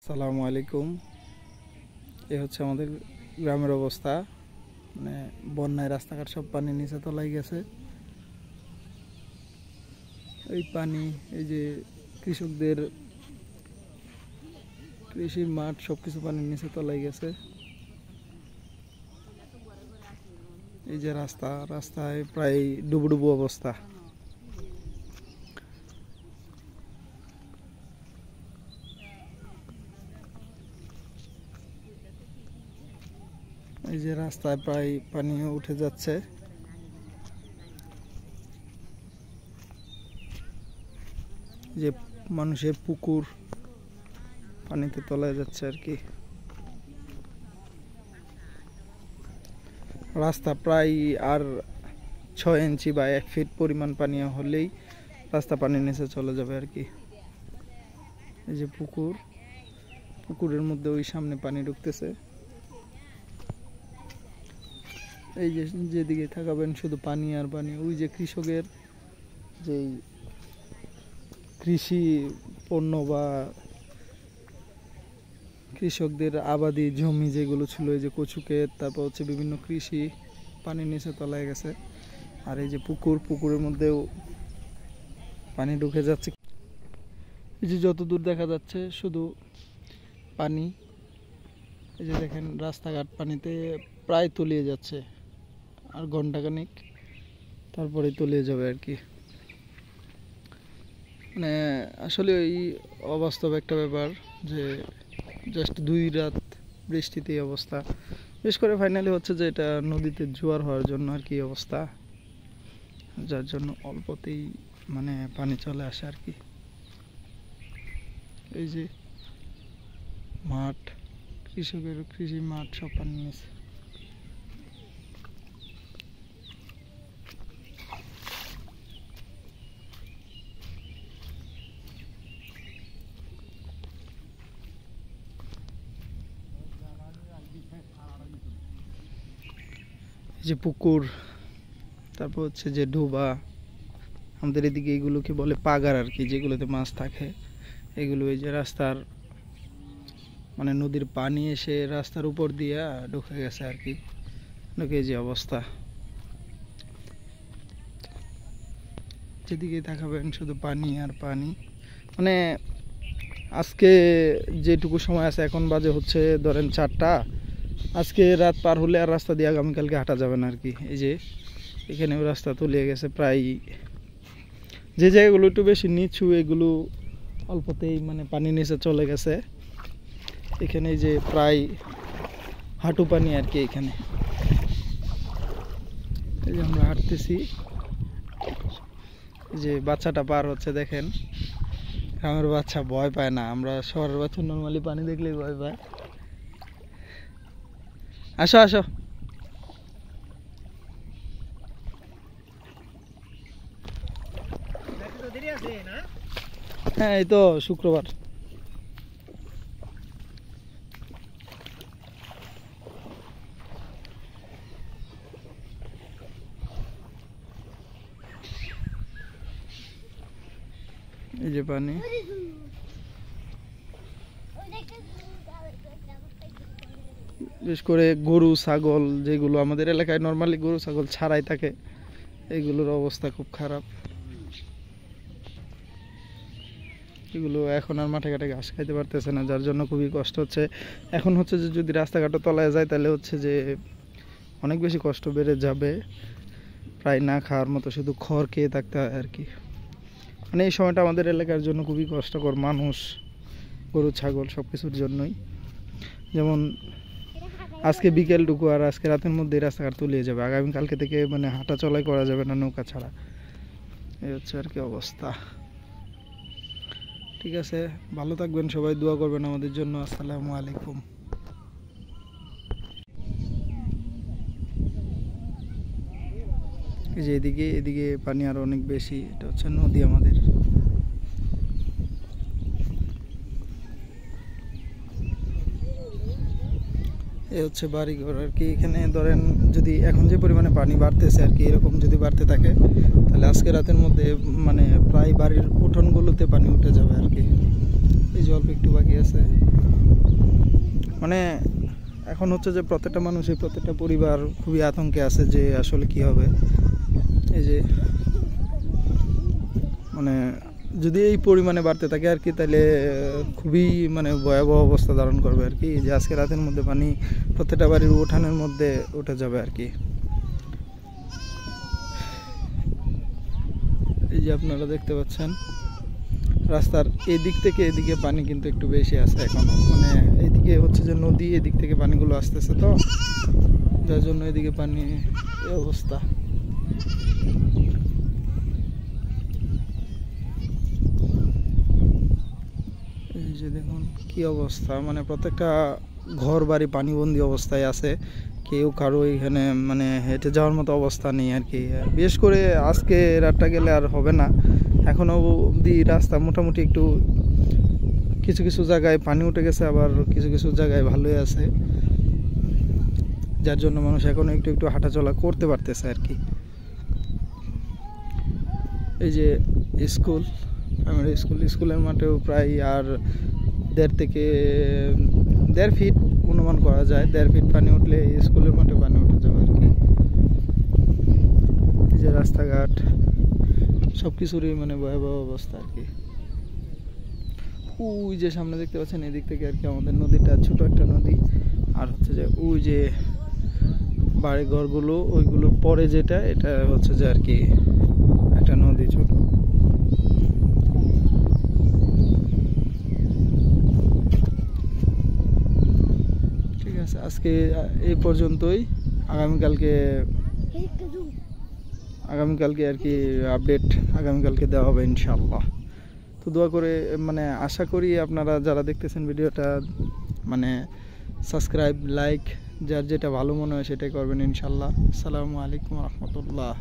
আসসালামু আলাইকুম। এ হচ্ছে আমাদের গ্রামের অবস্থা। মানে বন্যায় রাস্তাঘাট সব পানির নিচে তলায় গেছে। এই পানি, এই যে কৃষকদের কৃষির মাঠ সবকিছু পানির নিচে তলায় গেছে। এই যে রাস্তায় প্রায় ডুবুডুবু অবস্থা। এই যে রাস্তায় প্রায় পানিও উঠে যাচ্ছে। যে মানুষের পুকুর পানিতে তলায় যাচ্ছে আর কি। রাস্তা প্রায় আর 6 ইঞ্চি বা 1 ফিট পরিমাণ পানি হলেই রাস্তা পানির নিচে চলে যাবে আর কি। এই যে পুকুরের মধ্যে ওই সামনে পানি ঢুকতেছে। এই যে যেদিকে তাকাবেন শুধু পানি আর পানি। ওই যে কৃষকের যেই কৃষি পণ্য বা কৃষকদের আবাদি জমি যেগুলো ছিল, এই যে কচু ক্ষেত, তারপর হচ্ছে বিভিন্ন কৃষি পানির নিচে তলায় গেছে। আর এই যে পুকুরের মধ্যেও পানি ঢুকে যাচ্ছে। এই যে যত দূর দেখা যাচ্ছে শুধু পানি। এই যে দেখেন রাস্তাঘাট পানিতে প্রায় তলিয়ে যাচ্ছে। আর ঘন্টাখানিক তারপরে তলিয়ে যাবে আর কি। মানে আসলে এই অবাস্তব একটা ব্যাপার যে জাস্ট 2 রাত বৃষ্টিতে এই অবস্থা। বিশেষ করে ফাইনালি হচ্ছে যে এটা নদীতে জোয়ার হওয়ার জন্য আর কি অবস্থা, যার জন্য অল্পতেই মানে পানি চলে আসে আর কি। এই যে মাঠ, কৃষকের কৃষি মাঠ সব পানি নিয়েছে। যে পুকুর, তারপর হচ্ছে যে ডোবা, আমাদের এদিকে এগুলোকে বলে পাগার আর কি, যেগুলোতে মাছ থাকে এগুলো। এই যে রাস্তার মানে নদীর পানি এসে রাস্তার উপর দিয়ে ঢুকে গেছে আর কি। ঢুকে যে অবস্থা, যেদিকে তাকাবেন শুধু পানি আর পানি। মানে আজকে যেটুকু সময় আছে, এখন বাজে হচ্ছে ধরেন 4টা। আজকে রাত পার হলে আর রাস্তা দিয়ে আগামীকালকে হাঁটা যাবে না আর কি। এই যে এখানেও রাস্তা তলিয়ে গেছে প্রায়। যে জায়গাগুলো একটু বেশি নিচু এগুলো অল্পতেই মানে পানি নিচে চলে গেছে। এখানে যে প্রায় হাঁটু পানি আর কি এখানে। এই যে আমরা হাঁটতেছি, যে বাচ্চাটা পার হচ্ছে দেখেন। গ্রামের বাচ্চা ভয় পায় না, আমরা শহরের বাচ্চা নর্মালি পানি দেখলেই ভয় পায়। আসো আসো। হ্যাঁ, এই তো শুক্রবার। এই যে পানি, বিশেষ করে গরু ছাগল যেগুলো আমাদের এলাকায় নর্মালি গরু ছাগল ছাড়াই থাকে, এগুলোর অবস্থা খুব খারাপ। এগুলো এখন আর মাঠে ঘাটে ঘাস খাইতে পারতেছে না, যার জন্য খুবই কষ্ট হচ্ছে। এখন হচ্ছে যে যদি রাস্তাঘাটে তলায় যায় তাহলে হচ্ছে যে অনেক বেশি কষ্ট বেড়ে যাবে। প্রায় না খাওয়ার মতো শুধু খড় খেয়ে থাকতে হয় আর কি। মানে এই সময়টা আমাদের এলাকার জন্য খুবই কষ্টকর, মানুষ, গরু ছাগল সব কিছুর জন্যই। যেমন আজকে বিকেলটুকু আর আজকে রাতের মধ্যে রাস্তাঘাট তলিয়ে যাবে। আগামীকালকে থেকে মানে হাঁটা চলাই করা যাবে না নৌকা ছাড়া। এই হচ্ছে আর কি অবস্থা। ঠিক আছে, ভালো থাকবেন সবাই, দোয়া করবেন আমাদের জন্য। আসসালামু আলাইকুম। এই যে এদিকে পানি আরো অনেক বেশি। এটা হচ্ছে নদী আমাদের। এই হচ্ছে বাড়িঘর আর কি। এখানে ধরেন যদি এখন যে পরিমাণে পানি বাড়তেছে আর কি, এরকম যদি বাড়তে থাকে তাহলে আজকে রাতের মধ্যে মানে প্রায় বাড়ির উঠোনগুলোতে পানি উঠে যাবে আর কি। এই যে অল্প একটু বাকি আছে। মানে এখন হচ্ছে যে প্রত্যেকটা মানুষই, প্রত্যেকটা পরিবার খুবই আতঙ্কে আছে যে আসলে কি হবে। এই যে মানে যদি এই পরিমাণে বাড়তে থাকে আর কি, তাহলে খুবই মানে ভয়াবহ অবস্থা ধারণ করবে আর কি। যে আজকে রাতের মধ্যে পানি প্রত্যেকটা বাড়ির উঠানের মধ্যে উঠে যাবে আর কি। এই যে আপনারা দেখতে পাচ্ছেন রাস্তার এদিক থেকে এদিকে পানি কিন্তু একটু বেশি আছে এখনো, মানে এদিকে হচ্ছে যে নদী, এদিক থেকে পানিগুলো আসতেছে, তো যার জন্য এদিকে পানি এই অবস্থা। এই যে দেখুন কি অবস্থা, মানে প্রত্যেকটা ঘর বাড়ি পানিবন্দি অবস্থায় আছে। কেউ কারো এখানে মানে হেঁটে যাওয়ার মতো অবস্থা নেই আর কি। বিশেষ করে আজকে রাতটা গেলে আর হবে না, এখনও অবধি রাস্তা মোটামুটি একটু কিছু কিছু জায়গায় পানি উঠে গেছে, আবার কিছু কিছু জায়গায় ভালোই আছে, যার জন্য মানুষ এখনও একটু একটু হাঁটাচলা করতে পারতেছে আর কি। এই যে স্কুল, প্রাইমারি স্কুল, স্কুলের মাঠেও প্রায় আর 1.5 ফিট অনুমান করা যায়, 1.5 ফিট পানি উঠলে স্কুলের মাঠে পানি উঠে যাবে আর কি। এই যে রাস্তাঘাট সব কিছুরই মানে ভয়াবহ অবস্থা আর কি। ওই যে সামনে দেখতে পাচ্ছেন এদিক থেকে আর কি আমাদের নদীটা, ছোট একটা নদী। আর হচ্ছে যে ওই যে বাড়ি ঘরগুলো, ওইগুলোর পরে যেটা, এটা হচ্ছে যে আর কি একটা নদী ছোট। ঠিক আছে, আজকে এই পর্যন্তই। আগামীকালকে আর কি আপডেট আগামীকালকে দেওয়া হবে ইনশাআল্লাহ। তো দোয়া করে মানে আশা করি আপনারা যারা দেখতেছেন ভিডিওটা মানে সাবস্ক্রাইব, লাইক, যার যেটা ভালো মনে হয় সেটাই করবেন ইনশাআল্লাহ। আসসালামু আলাইকুম রহমতুল্লাহ।